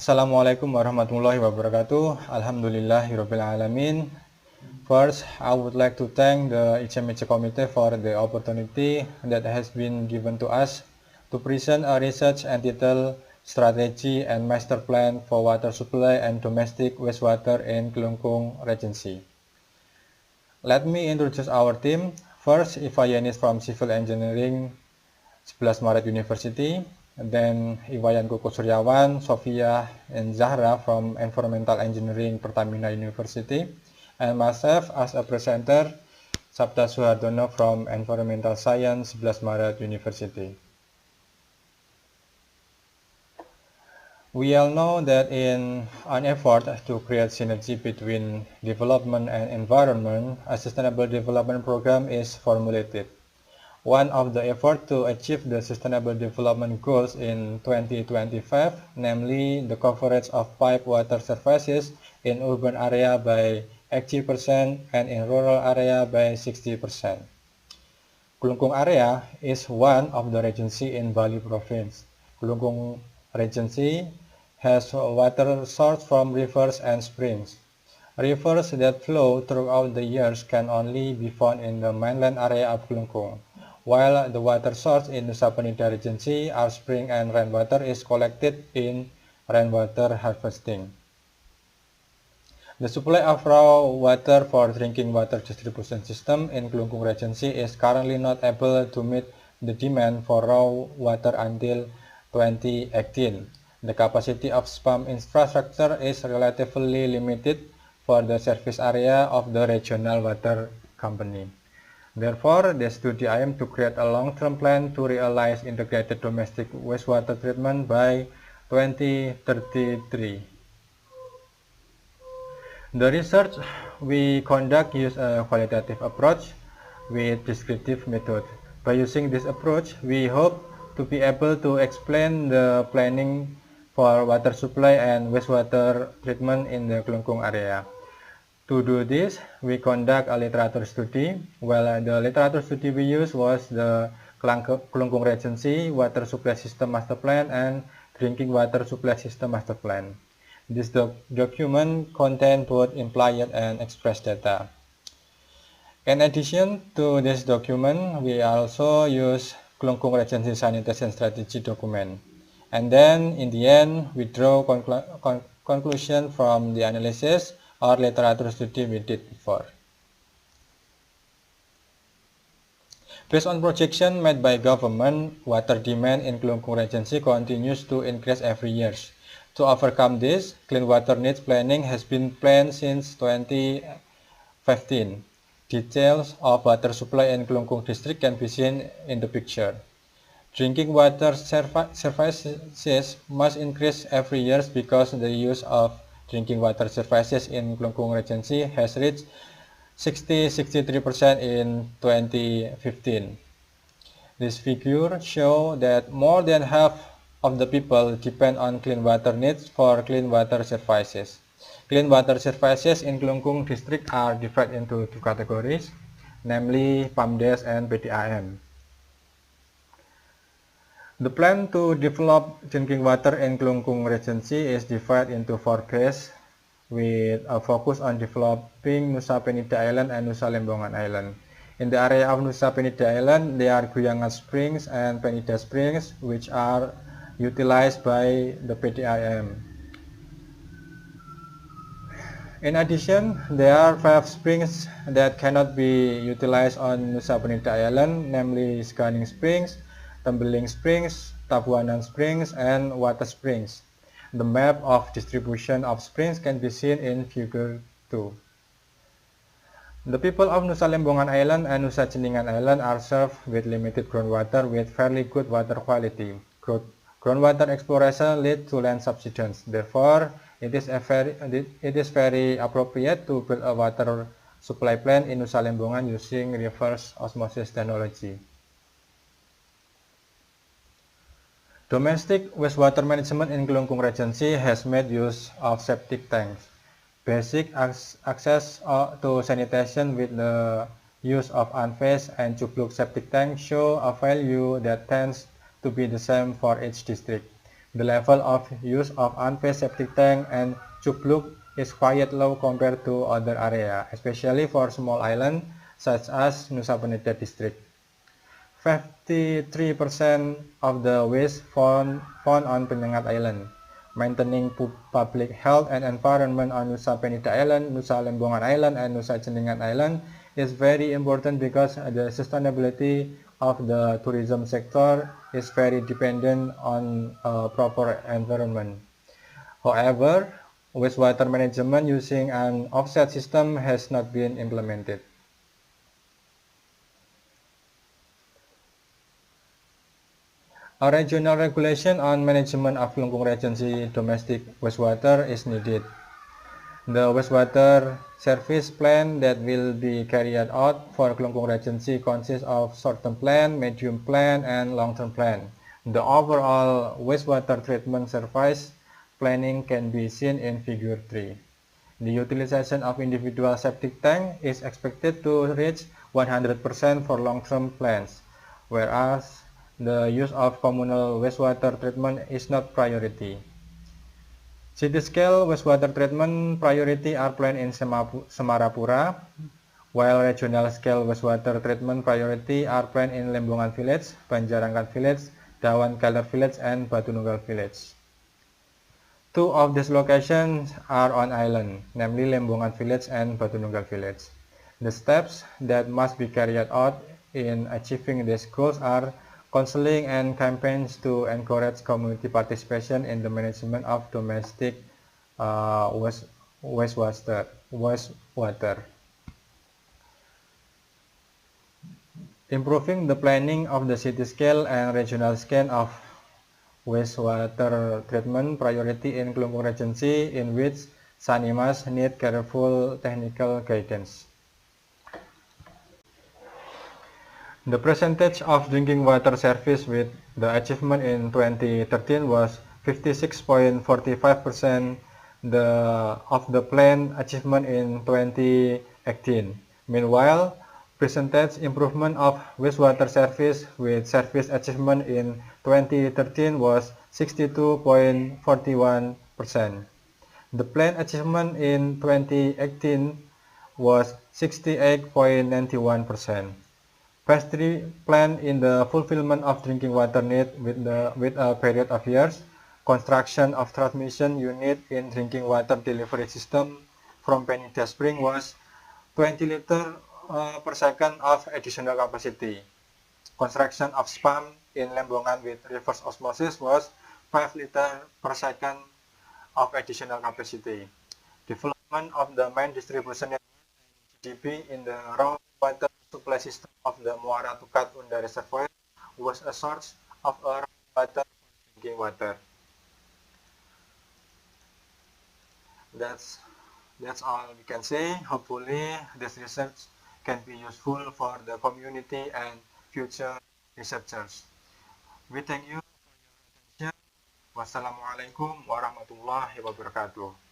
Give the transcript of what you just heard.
Assalamualaikum warahmatullahi wabarakatuh. Alhamdulillahirabbil alamin. First, I would like to thank the ICMC committee for the opportunity that has been given to us to present a research entitled Strategy and Master Plan for Water Supply and Domestic Wastewater in Kelungkung Regency. Let me introduce our team. First, Iva Yanis from Civil Engineering 11 Maret University, then Iwayan Koko Suryawan, Sofia, and Zahra from Environmental Engineering Pertamina University, and myself as a presenter, Sabta Suhardono from Environmental Science 11 Maret University. We all know that in an effort to create synergy between development and environment, a sustainable development program is formulated. One of the efforts to achieve the Sustainable Development Goals in 2025, namely the coverage of piped water surfaces in urban area by 80% and in rural area by 60%. Kelungkung area is one of the regency in Bali province. Kelungkung Regency has water source from rivers and springs. Rivers that flow throughout the years can only be found in the mainland area of Kelungkung, while the water source in Nusa Penida Regency are spring and rainwater is collected in rainwater harvesting. The supply of raw water for drinking water distribution system in Kelungkung Regency is currently not able to meet the demand for raw water until 2018. The capacity of spam infrastructure is relatively limited for the service area of the regional water company. Therefore, the study aim to create a long-term plan to realize integrated domestic wastewater treatment by 2033. The research we conduct use a qualitative approach with descriptive method. By using this approach, we hope to be able to explain the planning for water supply and wastewater treatment in the Kelungkung area. To do this, we conduct a literature study. Well, the literature study we used was the Kelungkung Regency Water Supply System Master Plan and Drinking Water Supply System Master Plan. This document contains both implied and expressed data. In addition to this document, we also use Kelungkung Regency Sanitation Strategy document. And then, in the end, we draw conclusion from the analysis or literature study we did before. Based on projection made by government, water demand in Kelungkung Regency continues to increase every year. To overcome this, clean water needs planning has been planned since 2015. Details of water supply in Kelungkung district can be seen in the picture. Drinking water services must increase every year because the use of drinking water services in Kelungkung Regency has reached 63% in 2015. This figure shows that more than half of the people depend on clean water needs for clean water services. Clean water services in Kelungkung district are divided into two categories, namely PAMDES and PDAM. The plan to develop drinking water in Kelungkung Regency is divided into 4 phases with a focus on developing Nusa Penida Island and Nusa Lembongan Island. In the area of Nusa Penida Island, there are Guyangan Springs and Penida Springs, which are utilized by the PDAM. In addition, there are 5 springs that cannot be utilized on Nusa Penida Island, namely Sekaning Springs, Tembeling Springs, Tabuanan Springs, and Water Springs. The map of distribution of springs can be seen in figure 2. The people of Nusa Lembongan Island and Nusa Ceningan Island are served with limited groundwater with fairly good water quality. Groundwater exploration leads to land subsidence. Therefore, it is very appropriate to build a water supply plant in Nusa Lembongan using reverse osmosis technology. Domestic wastewater management in Kelungkung Regency has made use of septic tanks. Basic access to sanitation with the use of unphased and cupluk septic tank show a value that tends to be the same for each district. The level of use of unpaved septic tank and chupluk is quite low compared to other area, especially for small island such as Nusa Penida district. 53% of the waste found on Penyengat Island. Maintaining public health and environment on Nusa Penida Island, Nusa Lembongan Island, and Nusa Ceningan Island is very important because the sustainability of the tourism sector is very dependent on proper environment. However, wastewater management using an offset system has not been implemented. A regional regulation on management of Kelungkung Regency domestic wastewater is needed. The wastewater service plan that will be carried out for Kelungkung Regency consists of short-term plan, medium plan, and long-term plan. The overall wastewater treatment service planning can be seen in Figure 3. The utilization of individual septic tank is expected to reach 100% for long-term plans, whereas the use of communal wastewater treatment is not priority. City-scale wastewater treatment priority are planned in Semarapura, while regional-scale wastewater treatment priority are planned in Lembongan Village, Banjarangkat Village, Dawan Keller Village, and Batununggal Village. Two of these locations are on island, namely Lembongan Village and Batununggal Village. The steps that must be carried out in achieving these goals are counseling and campaigns to encourage community participation in the management of domestic wastewater. Improving the planning of the city scale and regional scale of wastewater treatment priority in Kelungkung Regency, in which Sanimas need careful technical guidance. The percentage of drinking water service with the achievement in 2013 was 56.45% of the planned achievement in 2018. Meanwhile, percentage improvement of wastewater service with service achievement in 2013 was 62.41%. The planned achievement in 2018 was 68.91%. Phase 3 plan in the fulfillment of drinking water need with a period of years. Construction of transmission unit in drinking water delivery system from Penida Spring was 20 liter per second of additional capacity. Construction of spam in Lembongan with reverse osmosis was 5 liter per second of additional capacity. Development of the main distribution network GDP in the raw water supply system of the Muara Tukat Unda Reservoir was a source of raw water for drinking water. That's all we can say. Hopefully this research can be useful for the community and future researchers. We thank you for your attention. Wassalamualaikum warahmatullahi wabarakatuh.